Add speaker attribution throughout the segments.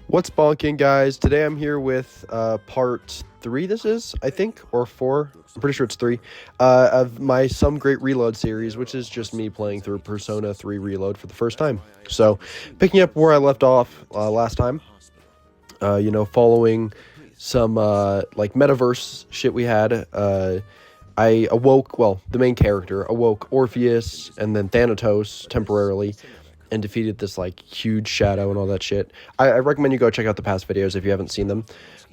Speaker 1: What's bonking, guys? Today I'm here with part 3, this is, I think, or 4. I'm pretty sure it's 3, of my Some Great Reload series, which is just me playing through Persona 3 Reload for the first time. So, picking up where I left off last time, following some, metaverse shit we had. I awoke, the main character awoke Orpheus and then Thanatos temporarily and defeated this, huge shadow and all that shit. I recommend you go check out the past videos if you haven't seen them.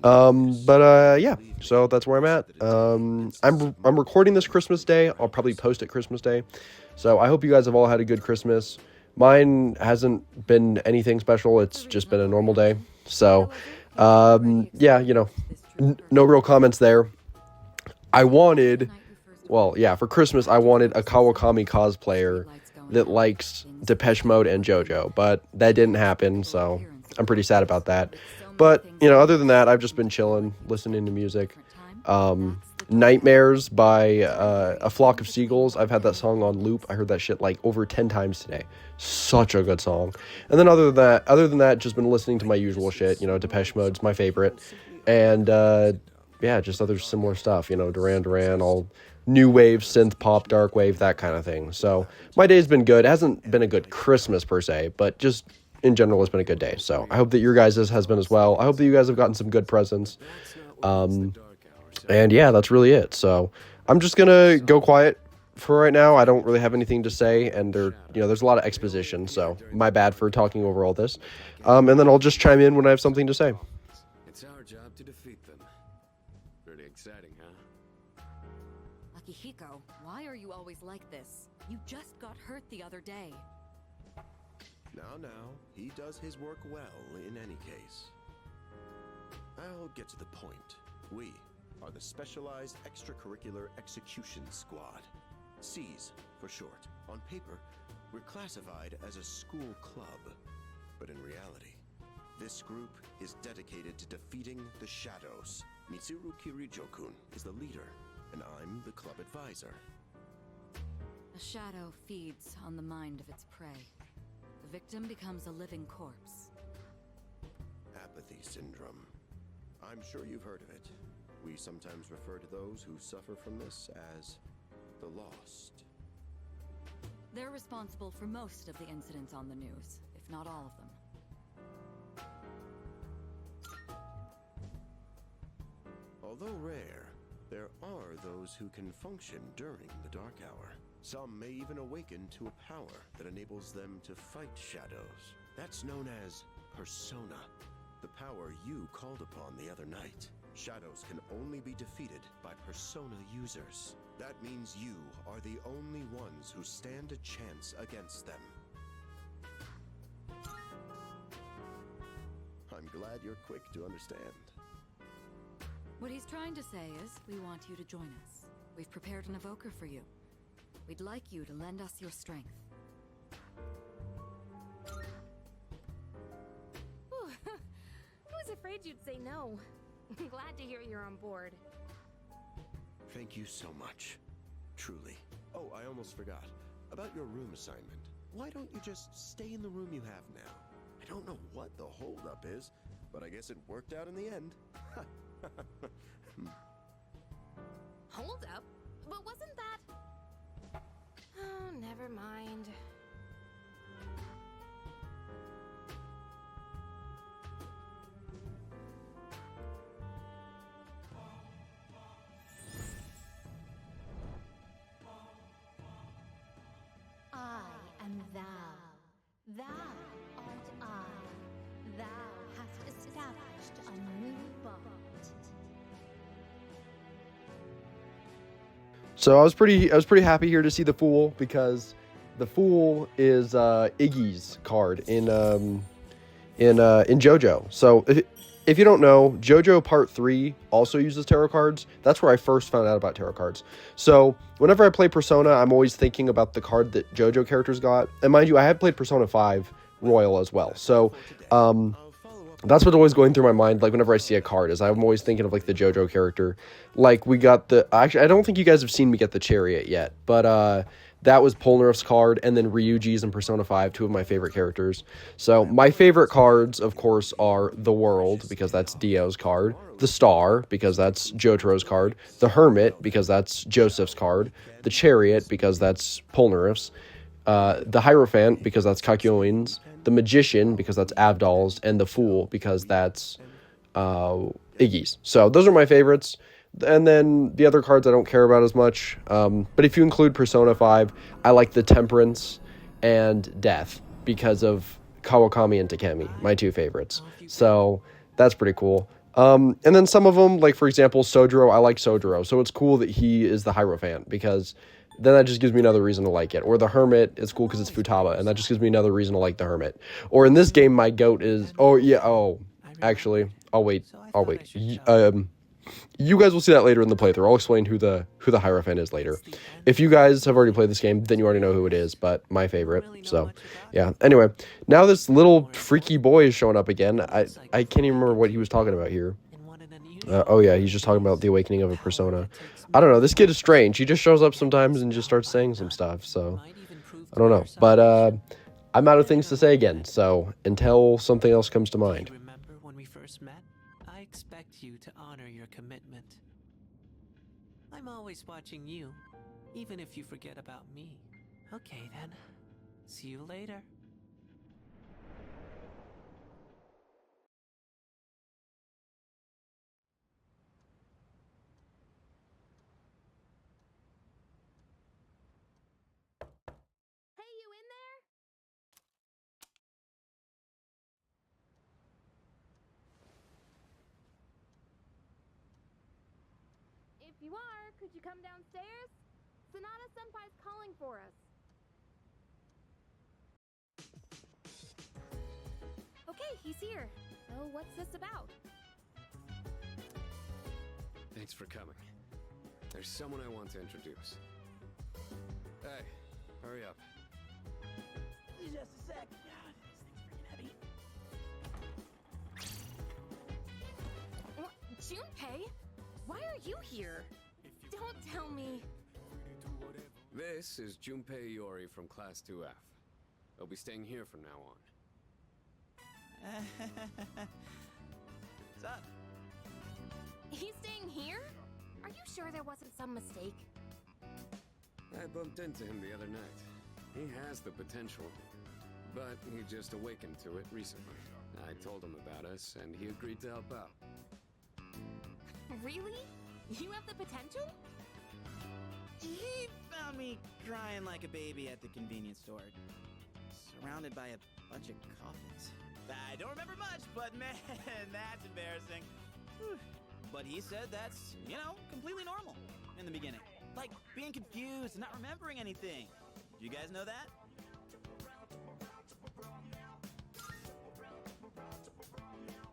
Speaker 1: Yeah, so that's where I'm at. I'm recording this Christmas Day. I'll probably post it Christmas Day. So I hope you guys have all had a good Christmas. Mine hasn't been anything special. It's just been a normal day. So, yeah, no real comments there. For Christmas, I wanted a Kawakami cosplayer that likes Depeche Mode and JoJo, but that didn't happen, so I'm pretty sad about that. But, other than that, I've just been chilling, listening to music. Nightmares by A Flock of Seagulls. I've had that song on loop. I heard that shit over 10 times today. Such a good song. And then other than that, just been listening to my usual shit. Depeche Mode's my favorite. And, just other similar stuff, Duran Duran, all new wave, synth pop, dark wave, that kind of thing. So my day's been good. It hasn't been a good Christmas per se, but just in general, it's been a good day. So I hope that your guys' has been as well. I hope that you guys have gotten some good presents. And yeah, that's really it. So I'm just gonna go quiet for right now. I don't really have anything to say, and there's a lot of exposition, so my bad for talking over all this. And then I'll just chime in when I have something to say.
Speaker 2: It's our job to defeat them. Pretty exciting, huh?
Speaker 3: Akihiko, why are you always like this? You just got hurt the other day.
Speaker 2: Now, he does his work well in any case. I'll get to the point. We are the Specialized Extracurricular Execution Squad. SEAS for short. On paper, we're classified as a school club. But in reality, this group is dedicated to defeating the Shadows. Mitsuru Kirijo-kun is the leader, and I'm the club advisor.
Speaker 3: A shadow feeds on the mind of its prey. The victim becomes a living corpse.
Speaker 2: Apathy syndrome. I'm sure you've heard of it. We sometimes refer to those who suffer from this as the lost.
Speaker 3: They're responsible for most of the incidents on the news, if not all of them.
Speaker 2: Although rare, there are those who can function during the dark hour. Some may even awaken to a power that enables them to fight shadows. That's known as Persona, the power you called upon the other night. Shadows can only be defeated by Persona users. That means you are the only ones who stand a chance against them. I'm glad you're quick to understand.
Speaker 3: What he's trying to say is, we want you to join us. We've prepared an evoker for you. We'd like you to lend us your strength.
Speaker 4: Ooh, I was afraid you'd say no. I'm glad to hear you're on board.
Speaker 2: Thank you so much. Truly. Oh, I almost forgot. About your room assignment. Why don't you just stay in the room you have now? I don't know what the holdup is, but I guess it worked out in the end.
Speaker 4: Hold up? But wasn't that... Oh, never mind.
Speaker 5: I am thou. Thou art I. Thou hast established a new bond.
Speaker 1: So I was pretty happy here to see the Fool, because the Fool is Iggy's card in JoJo. So if you don't know, JoJo Part 3 also uses tarot cards. That's where I first found out about tarot cards. So whenever I play Persona, I'm always thinking about the card that JoJo characters got. And mind you, I have played Persona 5 Royal as well. So that's what's always going through my mind, whenever I see a card, is I'm always thinking of, the JoJo character. We got actually, I don't think you guys have seen me get the Chariot yet, but, that was Polnareff's card, and then Ryuji's in Persona 5, two of my favorite characters. So my favorite cards, of course, are the World, because that's Dio's card, the Star, because that's Jotaro's card, the Hermit, because that's Joseph's card, the Chariot, because that's Polnareff's, the Hierophant, because that's Kakyoin's, the Magician, because that's Avdol's, and the Fool, because that's Iggy's. So those are my favorites. And then the other cards I don't care about as much. But if you include Persona 5, I like the Temperance and Death because of Kawakami and Takemi, my two favorites. So that's pretty cool. And then some of them, like for example, Sojiro, I like Sojiro. So it's cool that he is the Hierophant because then that just gives me another reason to like it. Or the Hermit is cool because it's Futaba, and that just gives me another reason to like the Hermit. Or in this game, my goat is... Actually, I'll wait. You guys will see that later in the playthrough. I'll explain who the Hierophant is later. If you guys have already played this game, then you already know who it is, but my favorite. So, yeah. Anyway, now this little freaky boy is showing up again. I can't even remember what he was talking about here. Oh yeah, he's just talking about the awakening of a persona. I don't know. This kid is strange. He just shows up sometimes and just starts saying some stuff. So, I don't know. But I'm out of things to say again. So, until something else comes to mind.
Speaker 6: Remember when we first met? I expect you to honor your commitment. I'm always watching you, even if you forget about me. Okay then. See you later.
Speaker 4: Hey, you in there? If you are, could you come downstairs? Sonata Senpai's calling for us. Okay, he's here. So what's this about?
Speaker 7: Thanks for coming. There's someone I want to introduce. Hey, hurry up.
Speaker 8: Just a sec. God, this thing's freaking heavy.
Speaker 4: What? Junpei? Why are you here? Don't tell me.
Speaker 7: This is Junpei Iori from Class 2F. He'll be staying here from now on.
Speaker 8: What's up?
Speaker 4: He's staying here? Are you sure there wasn't some mistake?
Speaker 7: I bumped into him the other night. He has the potential, but he just awakened to it recently. I told him about us, and he agreed to help out.
Speaker 4: Really? You have the potential?
Speaker 8: He found me crying like a baby at the convenience store, surrounded by a bunch of coffins. I don't remember much, but man, that's embarrassing. Whew. But he said that's, completely normal in the beginning. Like being confused and not remembering anything. Do you guys know that?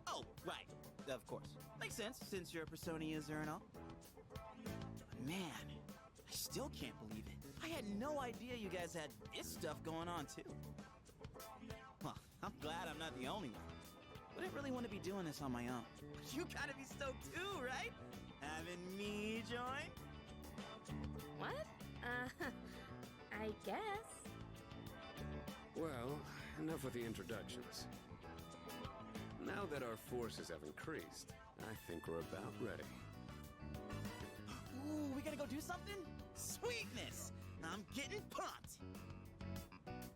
Speaker 8: Oh, right. Of course. Makes sense, since you're a Persona user and all. But man, I still can't believe it. I had no idea you guys had this stuff going on, too. Well, I'm glad I'm not the only one. Wouldn't really want to be doing this on my own. You gotta be stoked too, right? Having me join?
Speaker 4: What? I guess.
Speaker 7: Well, enough with the introductions. Now that our forces have increased, I think we're about ready.
Speaker 8: Ooh, we gotta go do something? Sweetness! I'm getting pumped!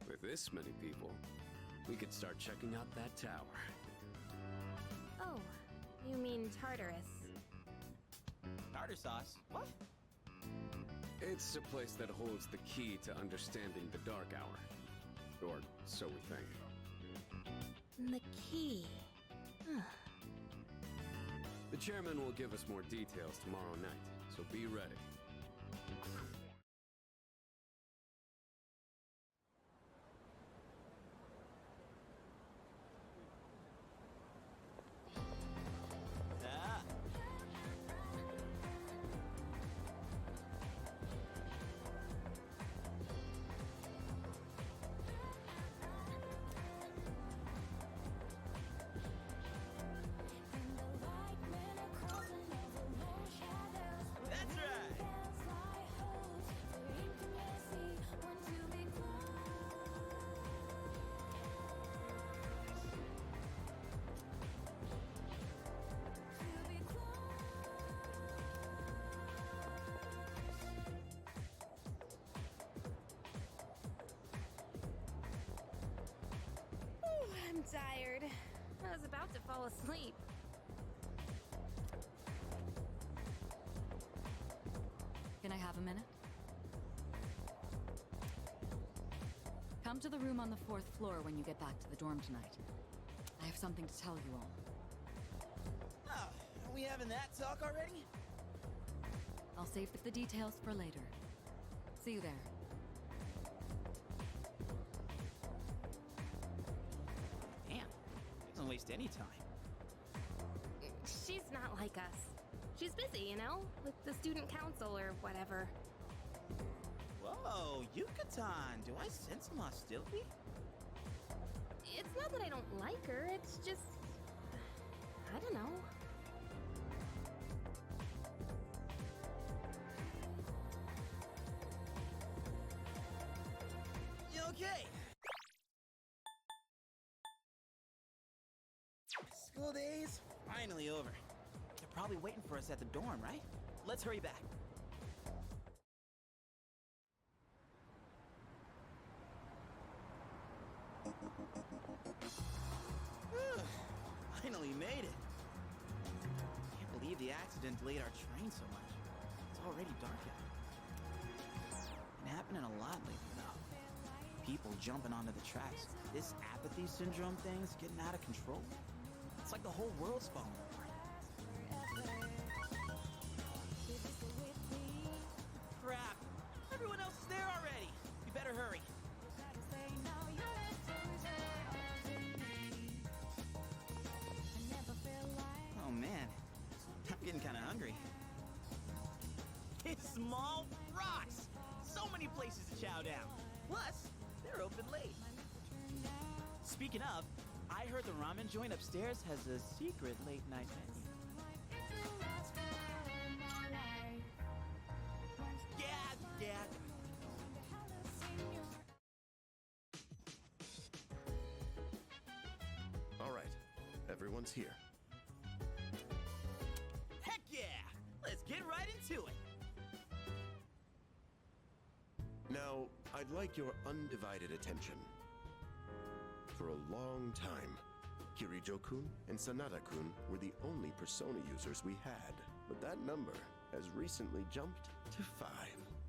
Speaker 7: With this many people, we could start checking out that tower.
Speaker 4: Oh, you mean Tartarus.
Speaker 8: Tartar sauce? What?
Speaker 7: It's a place that holds the key to understanding the Dark Hour. Or so we think.
Speaker 4: The key.
Speaker 7: The chairman will give us more details tomorrow night, so be ready.
Speaker 8: Ah. That's right!
Speaker 4: I'm tired. I was about to fall asleep.
Speaker 3: Can I have a minute? Come to the room on the 4th floor when you get back to the dorm tonight. I have something to tell you all.
Speaker 8: Oh, are we having that talk already?
Speaker 3: I'll save the details for later. See you there.
Speaker 8: Damn, doesn't waste any time.
Speaker 4: She's not like us. She's busy, you know, with the student council or whatever.
Speaker 8: Whoa, Yucatan, do I sense some hostility?
Speaker 4: It's not that I don't like her, it's just... I don't know.
Speaker 8: Okay. School days finally over. They're probably waiting for us at the dorm, right? Let's hurry back. Finally made it. Can't believe the accident delayed our train so much. It's already dark out. Been happening a lot lately, though. People jumping onto the tracks. This apathy syndrome thing's getting out of control. It's like the whole world's falling apart. Crap! Everyone else is there already. We better hurry. Oh man, I'm getting kind of hungry. It's Small Rocks! So many places to chow down. Plus, they're open late. Speaking of, I heard the ramen joint upstairs has a secret late night menu. Yeah.
Speaker 2: All right, everyone's here.
Speaker 8: Heck yeah! Let's get right into it.
Speaker 2: Now, I'd like your undivided attention. For a long time, Kirijo-kun and Sanada-kun were the only Persona users we had, but that number has recently jumped to 5.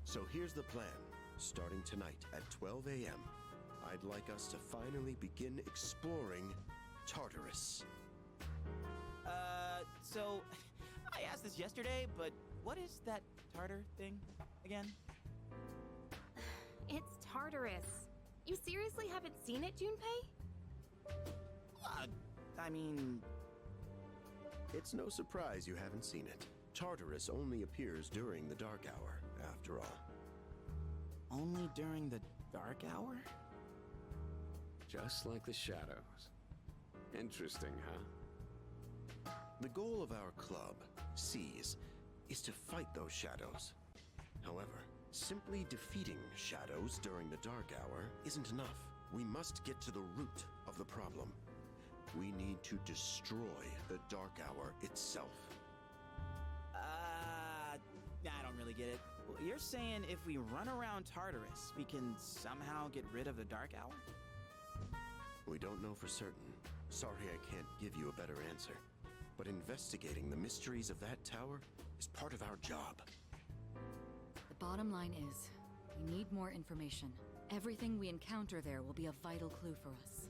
Speaker 2: So here's the plan. Starting tonight at 12 a.m., I'd like us to finally begin exploring Tartarus.
Speaker 8: So, I asked this yesterday, but what is that tartar thing again?
Speaker 4: It's Tartarus. You seriously haven't seen it, Junpei?
Speaker 8: I mean...
Speaker 2: It's no surprise you haven't seen it. Tartarus only appears during the dark hour, after all.
Speaker 8: Only during the dark hour?
Speaker 7: Just like the shadows. Interesting, huh?
Speaker 2: The goal of our club, Seize, is to fight those shadows. However, simply defeating shadows during the dark hour isn't enough. We must get to the root of the problem. We need to destroy the dark hour itself.
Speaker 8: I don't really get it. Well, you're saying if we run around Tartarus, we can somehow get rid of the dark hour?
Speaker 2: We don't know for certain. Sorry I can't give you a better answer. But investigating the mysteries of that tower is part of our job.
Speaker 3: The bottom line is, we need more information. Everything we encounter there will be a vital clue for us.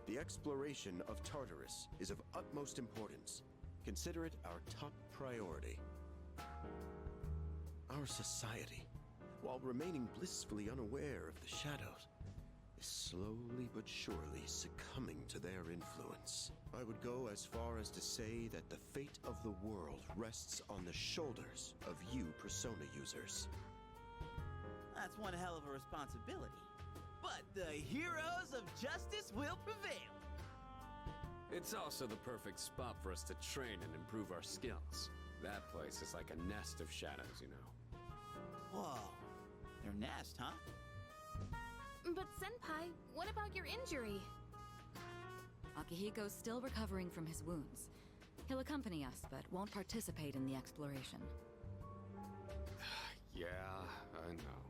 Speaker 2: The exploration of Tartarus is of utmost importance. Consider it our top priority. Our society, while remaining blissfully unaware of the shadows, is slowly but surely succumbing to their influence. I would go as far as to say that the fate of the world rests on the shoulders of you Persona users.
Speaker 8: That's one hell of a responsibility. But the heroes of justice will prevail.
Speaker 7: It's also the perfect spot for us to train and improve our skills. That place is like a nest of shadows, you know.
Speaker 8: Whoa. Their nest, huh?
Speaker 4: But Senpai, what about your injury?
Speaker 3: Akihiko's still recovering from his wounds. He'll accompany us, but won't participate in the exploration.
Speaker 7: Yeah, I know.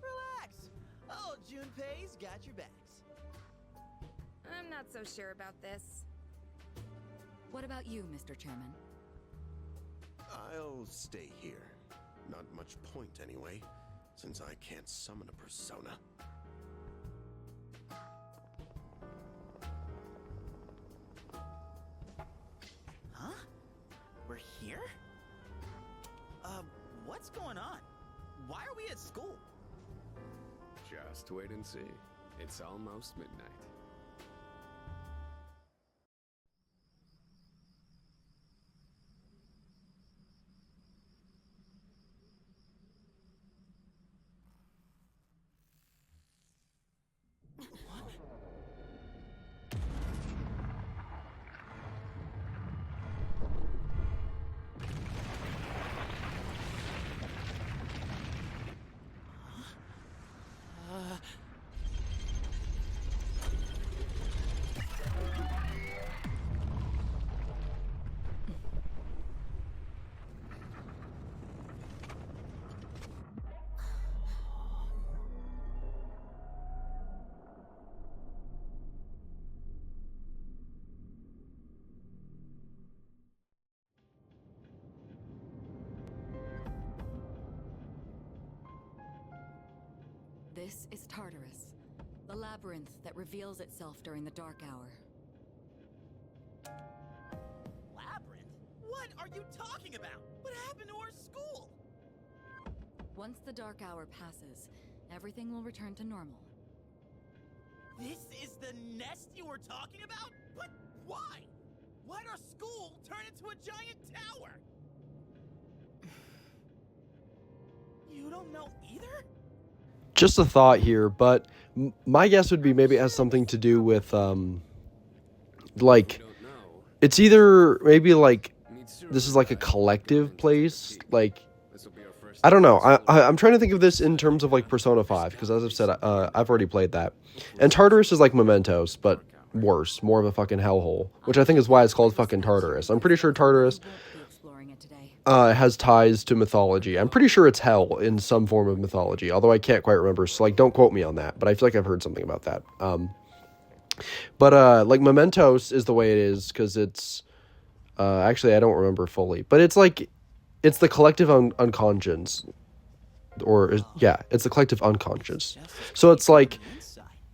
Speaker 8: Relax. Oh, Junpei's got your backs.
Speaker 4: I'm not so sure about this.
Speaker 3: What about you, Mr. Chairman?
Speaker 2: I'll stay here. Not much point anyway, since I can't summon a persona.
Speaker 8: Huh? We're here? What's going on? Why are we at school?
Speaker 7: Just wait and see. It's almost midnight.
Speaker 3: This is Tartarus, the labyrinth that reveals itself during the Dark Hour.
Speaker 8: Labyrinth? What are you talking about? What happened to our school?
Speaker 3: Once the Dark Hour passes, everything will return to normal.
Speaker 8: This is the nest you were talking about? But why? Why'd our school turn into a giant tower? You don't know either?
Speaker 1: Just a thought here, but my guess would be maybe it has something to do with like
Speaker 7: Don't know.
Speaker 1: it's either maybe like this is like a collective place, like
Speaker 7: This'll be our first
Speaker 1: I don't know.
Speaker 7: time in
Speaker 1: I'm trying to think of this in terms of like Persona 5 because as I've said, I've already played that, and Tartarus is like Mementos, but worse, more of a fucking hellhole, which I think is why it's called fucking Tartarus. I'm pretty sure Tartarus
Speaker 3: We won't be exploring it today.
Speaker 1: has ties to mythology. I'm pretty sure it's hell in some form of mythology, although I can't quite remember. So like, don't quote me on that. But I feel like I've heard something about that. But like Mementos is the way it is because it's actually I don't remember fully, but it's like it's the collective unconscious, it's the collective unconscious. So it's like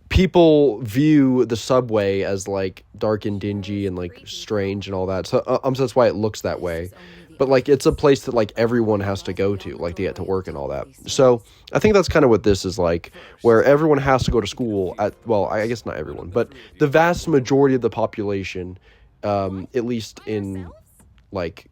Speaker 1: people view the subway as like dark and dingy and like strange and all that. So so that's why it looks that way. But like it's a place that like everyone has to go to, like they get to work and all that. So I think that's kind of what this is like, where everyone has to go to school at, well, I guess not everyone, but the vast majority of the population, at least in like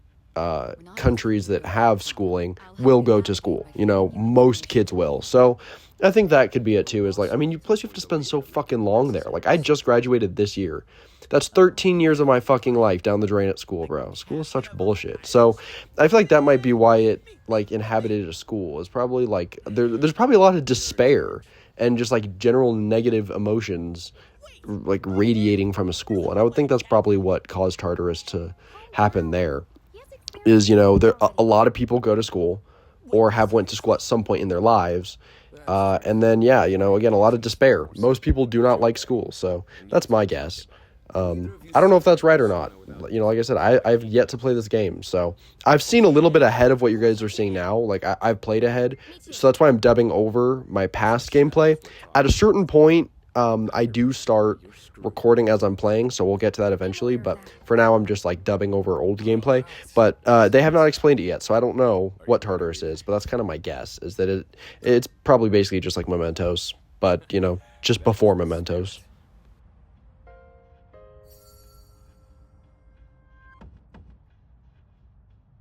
Speaker 1: countries that have schooling, will go to school. You know, most kids will. So I think that could be it too, is like, I mean, you have to spend so fucking long there. Like I just graduated this year. That's 13 years of my fucking life down the drain at school, bro. School is such bullshit. So I feel like that might be why it like inhabited a school. Is probably like there's probably a lot of despair and just like general negative emotions like radiating from a school. And I would think that's probably what caused Tartarus to happen there. Is, you know, there a lot of people go to school or have went to school at some point in their lives. And then, yeah, you know, again, a lot of despair. Most people do not like school. So that's my guess. I don't know if that's right or not. You know, like I said, I've yet to play this game. So I've seen a little bit ahead of what you guys are seeing now. Like I've played ahead. So that's why I'm dubbing over my past gameplay. At a certain point, I do start recording as I'm playing. So we'll get to that eventually. But for now, I'm just like dubbing over old gameplay. But they have not explained it yet. So I don't know what Tartarus is. But that's kind of my guess, is that it's probably basically just like Mementos. But, you know, just before Mementos.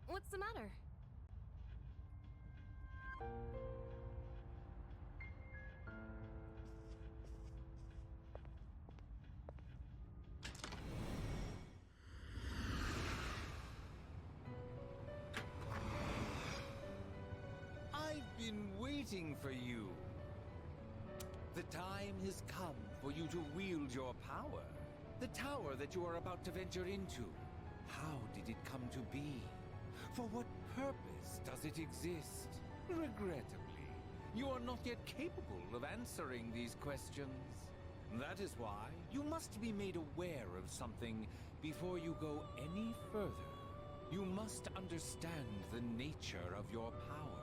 Speaker 4: What's the matter?
Speaker 9: I've been waiting for you. The time has come for you to wield your power. The tower that you are about to venture into. How did it come to be? For what purpose does it exist? Regrettably, you are not yet capable of answering these questions. That is why you must be made aware of something before you go any further. You must understand the nature of your power.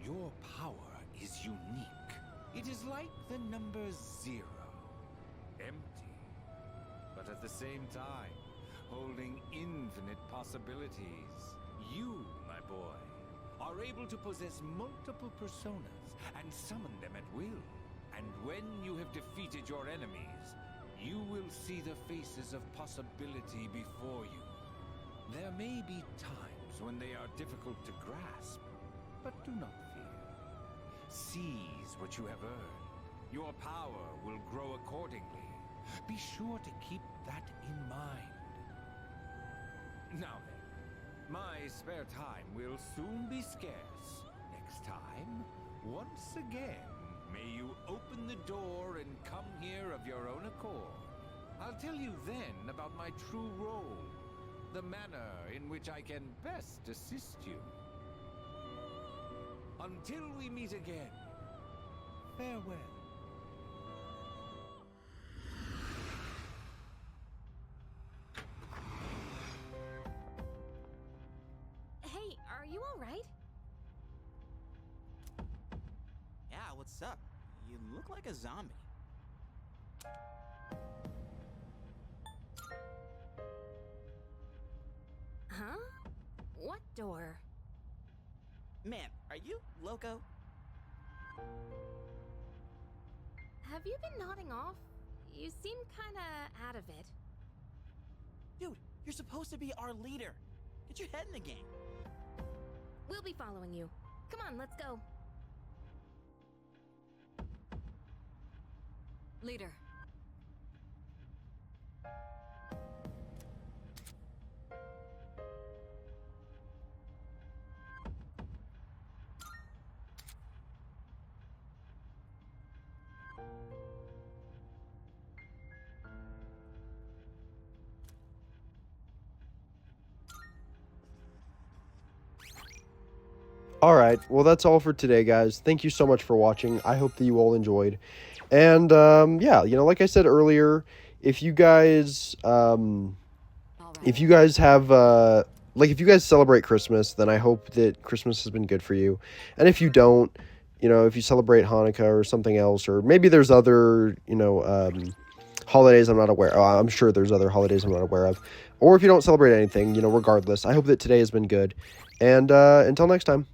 Speaker 9: Your power is unique. It is like the number 0. Empty. But at the same time, holding infinite possibilities. You, my boy, are able to possess multiple personas and summon them at will. And when you have defeated your enemies, you will see the faces of possibility before you. There may be times when they are difficult to grasp, but do not fear. Seize what you have earned. Your power will grow accordingly. Be sure to keep that in mind. Now then, my spare time will soon be scarce. Next time, once again, may you open the door and come here of your own accord. I'll tell you then about my true role, the manner in which I can best assist you. Until we meet again, farewell.
Speaker 4: Hey, are you alright?
Speaker 8: Yeah, what's up? You look like a zombie.
Speaker 4: Huh? What door?
Speaker 8: Man, are you loco?
Speaker 4: Have you been nodding off? You seem kinda out of it.
Speaker 8: Dude, you're supposed to be our leader. Get your head in the game.
Speaker 4: We'll be following you. Come on, let's go.
Speaker 3: Leader.
Speaker 1: Alright, well that's all for today, guys. Thank you so much for watching. I hope that you all enjoyed. And, yeah, you know, like I said earlier, if you guys, if you guys have, like, if you guys celebrate Christmas, then I hope that Christmas has been good for you. And if you don't, you know, if you celebrate Hanukkah or something else, or maybe there's other, you know, holidays I'm not aware of. I'm sure there's other holidays I'm not aware of. Or if you don't celebrate anything, you know, regardless, I hope that today has been good. And, until next time.